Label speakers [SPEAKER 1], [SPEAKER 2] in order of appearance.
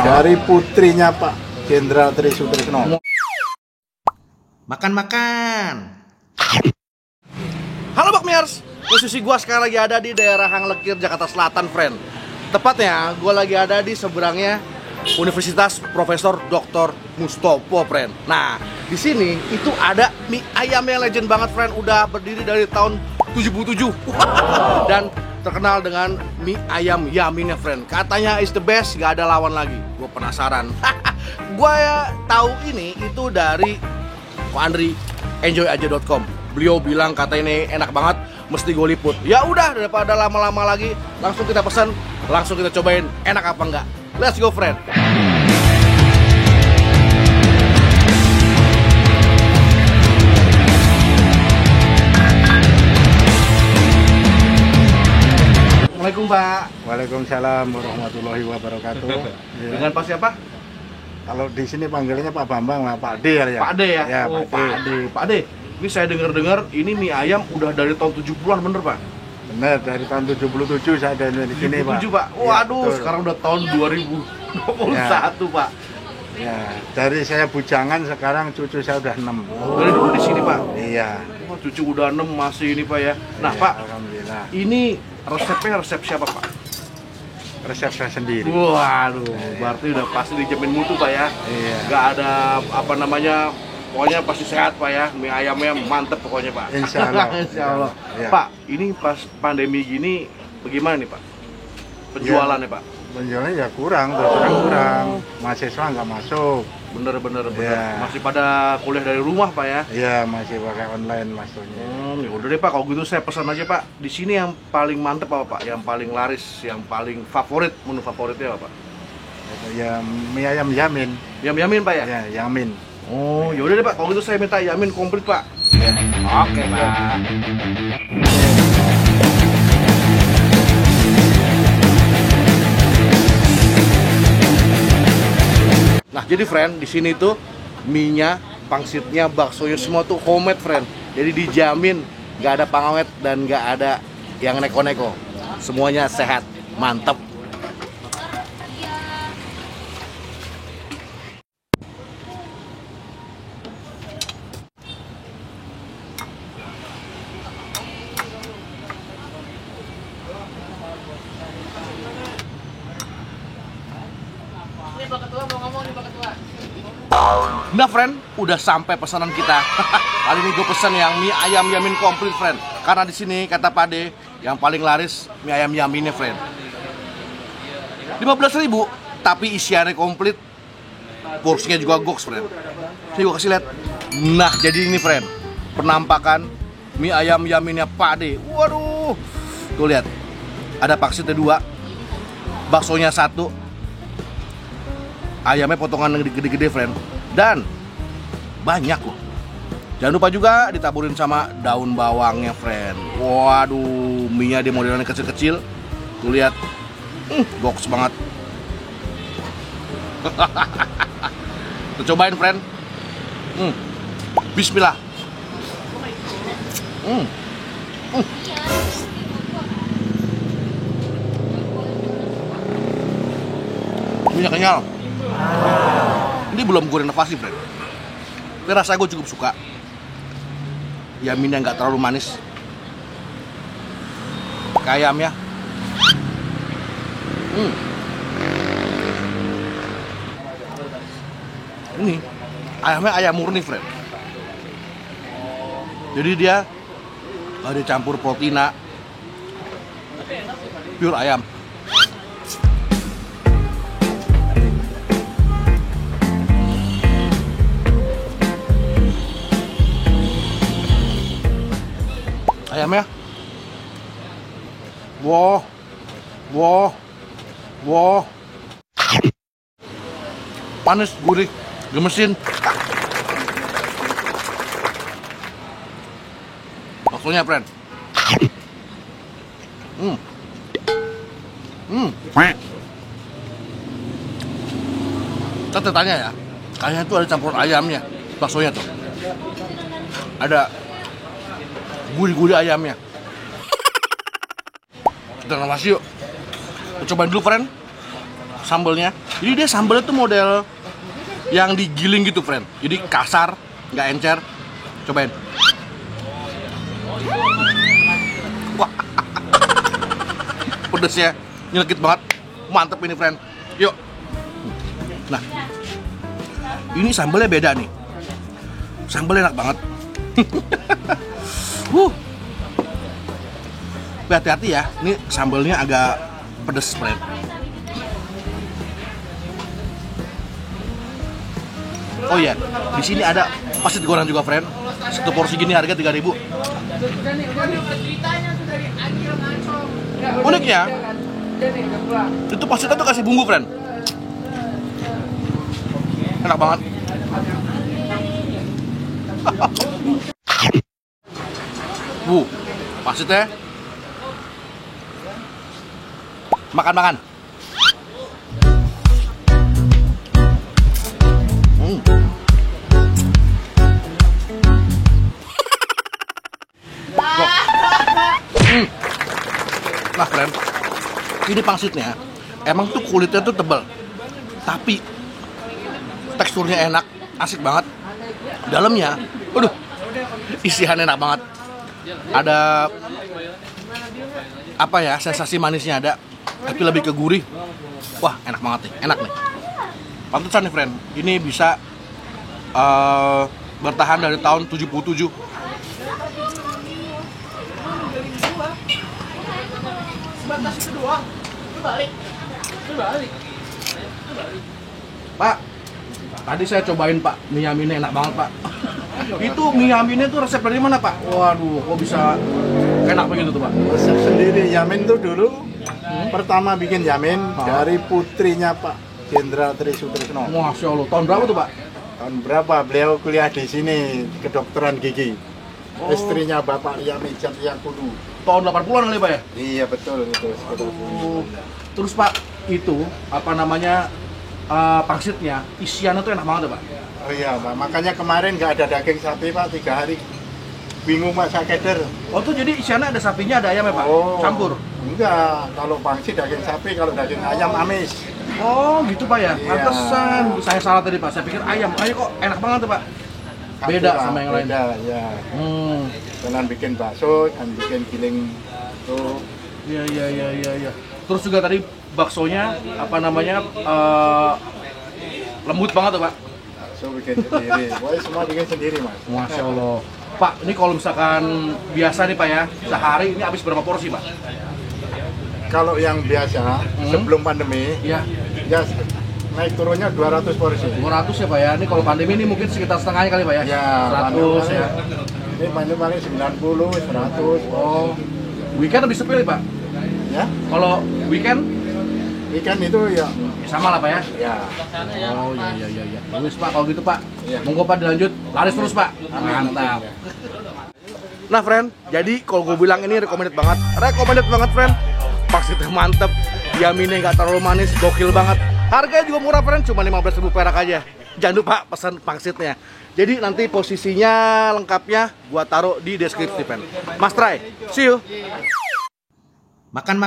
[SPEAKER 1] Dari putrinya Pak Jenderal Tri Sutrisno.
[SPEAKER 2] Makan. Halo Bakmiers, posisi gua sekarang lagi ada di daerah Hang Lekir, Jakarta Selatan, friend. Tepatnya gua lagi ada di seberangnya Universitas Profesor Dr. Mustopo, friend. Nah, di sini itu ada mie ayam yang legend banget, friend. Udah berdiri dari tahun 77 dan terkenal dengan mie ayam Yaminnya, friend. Katanya is the best, gak ada lawan lagi. Gue penasaran. Gue tahu ini itu dari Ko Andri, enjoyaja.com. Beliau bilang kata ini enak banget, mesti gue liput. Ya udah, daripada lama-lama lagi, langsung kita pesan, langsung kita cobain enak apa enggak. Let's go, friend. Assalamualaikum, Pak.
[SPEAKER 1] Waalaikumsalam warahmatullahi wabarakatuh. Ya.
[SPEAKER 2] Dengan Pak siapa?
[SPEAKER 1] Kalau di sini panggilnya Pak Bambang, Pak D ya.
[SPEAKER 2] Pak D ya?
[SPEAKER 1] Ya,
[SPEAKER 2] Oh,
[SPEAKER 1] Pak D.
[SPEAKER 2] Pak D. Ini saya dengar-dengar ini mie ayam udah dari tahun 70-an, bener, Pak?
[SPEAKER 1] Benar, dari tahun 77 saya ada di sini, Pak.
[SPEAKER 2] 77, Pak. Waduh,
[SPEAKER 1] Ya,
[SPEAKER 2] sekarang udah tahun 2021, Pak.
[SPEAKER 1] Ya, dari saya bujangan sekarang cucu saya udah 6.
[SPEAKER 2] Dari dulu di sini, Pak.
[SPEAKER 1] Iya.
[SPEAKER 2] Wah, cucu udah 6 masih ini, Pak ya. Nah,
[SPEAKER 1] Iya,
[SPEAKER 2] Pak,
[SPEAKER 1] alhamdulillah.
[SPEAKER 2] ini resepnya resep siapa, Pak?
[SPEAKER 1] Resep saya sendiri.
[SPEAKER 2] Waduh, berarti udah pasti dijamin mutu, Pak ya.
[SPEAKER 1] Iya.
[SPEAKER 2] Gak ada apa namanya, pokoknya pasti sehat, Pak ya. Mie ayamnya mantep pokoknya, Pak.
[SPEAKER 1] Insya Allah.
[SPEAKER 2] Insya Allah.
[SPEAKER 1] Iya.
[SPEAKER 2] Pak, ini pas pandemi gini bagaimana nih, Pak? Penjualannya, Pak?
[SPEAKER 1] Penjualnya ya kurang, kurang. Mahasiswa nggak masuk.
[SPEAKER 2] Bener.
[SPEAKER 1] Iya.
[SPEAKER 2] Masih pada kuliah dari rumah, Pak ya?
[SPEAKER 1] Iya, masih pakai online masuknya.
[SPEAKER 2] Ya udah deh, Pak, kalau gitu saya pesan aja, Pak. Di sini yang paling mantep apa, Pak? Yang paling laris, yang paling favorit, menu favoritnya apa, Pak?
[SPEAKER 1] Ya mie ayam Yamin.
[SPEAKER 2] Yamin, Pak ya?
[SPEAKER 1] Ya, Yamin.
[SPEAKER 2] Oh, ya udah deh, Pak. Kalau gitu saya minta Yamin komplit, Pak.
[SPEAKER 1] Ya.
[SPEAKER 2] Oke, Pak. Nah, jadi friend, di sini tuh mie-nya, pangsitnya, baksonya semua tuh homemade, friend. Jadi dijamin nggak ada pengawet dan nggak ada yang neko-neko. Semuanya sehat, mantap. Nah, friend, udah sampai pesanan kita. Kali ini gue pesen yang mie ayam Yamin komplit, friend. Karena di sini kata Pak D, yang paling laris mie ayam Yaminnya, friend. 15.000, tapi isiannya komplit. Porsinya juga goks, friend. Saya gue kasih lihat. Nah, jadi ini, friend, penampakan mie ayam Yaminnya Pak D. Waduh, tuh lihat. Ada pangsitnya 2, baksonya 1, ayamnya potongan yang gede-gede, friend. Dan banyak loh. Jangan lupa juga ditaburin sama daun bawangnya, friend. Waduh, mie-nya dia modelnya kecil-kecil. Tuh lihat. Box banget. Kita cobain, friend. Bismillah. Mie-nya kenyal. Ini belum gue renovasi, friend. Tapi rasanya gue cukup suka. Yaminnya nggak terlalu manis. Kayak ayamnya. Ini ayamnya ayam murni, friend. Jadi dia nggak dicampur proteina. Pure ayam. Ayamnya, wow, panas, gurih, gemesin. Baksonya, friend. Kita tanya ya, kayaknya tuh ada campuran ayamnya, baksonya tuh. Ada gurih-gurih ayamnya. Kita nasi yuk. Kita cobain dulu, friend. sambelnya. Jadi dia sambelnya tuh model yang digiling gitu, friend. Jadi kasar, nggak encer. Cobain. Wah, pedesnya nyelekit banget. Mantep ini, friend. Yuk. Nah, ini sambelnya beda nih. Sambelnya enak banget. Hati-hati ya, ini sambelnya agak pedes, friend. Oh iya, di sini ada pangsit goreng juga, friend. Satu porsi gini harga 3.000. Uniknya, itu pangsitnya tuh kasih bumbu, friend. Enak banget. Pangsitnya. Makan. Nah, friend, ini pangsitnya emang tuh kulitnya tuh tebal, tapi teksturnya enak, asik banget. Dalamnya, isian enak banget. Ada apa ya, sensasi manisnya ada, tapi lebih ke gurih. Wah, enak banget nih, enak nih. Pantesan nih, friend, ini bisa bertahan dari tahun 77. Pak, tadi saya cobain, Pak, mie yaminnya enak banget, Pak. Itu mie yaminnya tuh resep dari mana, Pak? Waduh, kok bisa enak begitu tuh, Pak?
[SPEAKER 1] Resep sendiri. Yamin tuh dulu pertama bikin yamin dari putrinya Pak Jenderal Trisutrisno.
[SPEAKER 2] Masya Allah, tahun berapa tuh, Pak?
[SPEAKER 1] Tahun berapa beliau kuliah di sini, kedokteran gigi. Istrinya Bapak Yamin Jatiyakulu.
[SPEAKER 2] Tahun 80-an kali, Pak ya?
[SPEAKER 1] Iya betul itu.
[SPEAKER 2] Terus, Pak, itu apa namanya, pangsitnya isiannya tuh enak banget, Pak.
[SPEAKER 1] Oh iya Pak, makanya kemarin nggak ada daging sapi Pak 3 hari. Bingung Pak, saya keder.
[SPEAKER 2] Oh, tuh jadi isiannya ada sapinya, ada ayam ya, Pak?
[SPEAKER 1] Oh,
[SPEAKER 2] Campur?
[SPEAKER 1] Enggak, kalau pangsit daging sapi, kalau daging ayam amis.
[SPEAKER 2] Oh, gitu, Pak ya?
[SPEAKER 1] Iya.
[SPEAKER 2] Pantesan saya salah tadi, Pak. Saya pikir ayam. Ayam kok enak banget tuh, Pak. Beda
[SPEAKER 1] Satu,
[SPEAKER 2] sama yang lain.
[SPEAKER 1] Beda, ya. Jangan bikin bakso, dan bikin giling tuh.
[SPEAKER 2] Iya. Terus juga tadi baksonya apa namanya, lembut banget tuh, Pak.
[SPEAKER 1] Bakso bikin sendiri. Pokoknya semua bikin sendiri, Mas.
[SPEAKER 2] Masya Allah. Pak, ini kalau misalkan biasa nih, Pak ya, sehari ini habis berapa porsi, Pak?
[SPEAKER 1] Kalau yang biasa sebelum pandemi,
[SPEAKER 2] Iya.
[SPEAKER 1] ya naik turunnya 200 porsi.
[SPEAKER 2] 200 ya, Pak ya. Ini kalau pandemi ini mungkin sekitar setengahnya kali, Pak ya.
[SPEAKER 1] Ya,
[SPEAKER 2] 100 ya.
[SPEAKER 1] Ini paling 90, 100.
[SPEAKER 2] Oh. Weekend lebih sepi nih, Pak.
[SPEAKER 1] Ya,
[SPEAKER 2] Kalau weekend
[SPEAKER 1] ikan itu ya.
[SPEAKER 2] sama lah, Pak ya.
[SPEAKER 1] Ya.
[SPEAKER 2] Oh, iya. Bagus, Pak, kalau gitu, Pak.
[SPEAKER 1] Iya.
[SPEAKER 2] Monggo, Pak, dilanjut. Laris terus, Pak. Mantap. Nah, friend, jadi kalau gue bilang ini recommended banget, friend. Pangsitnya mantep, yaminnya nggak terlalu manis, gokil banget. Harganya juga murah, friend, cuma 15.000 perak aja. Jangan lupa pesan pangsitnya. Jadi nanti posisinya lengkapnya gua taruh di deskripsi, friend. Mas Try, see you. Makan.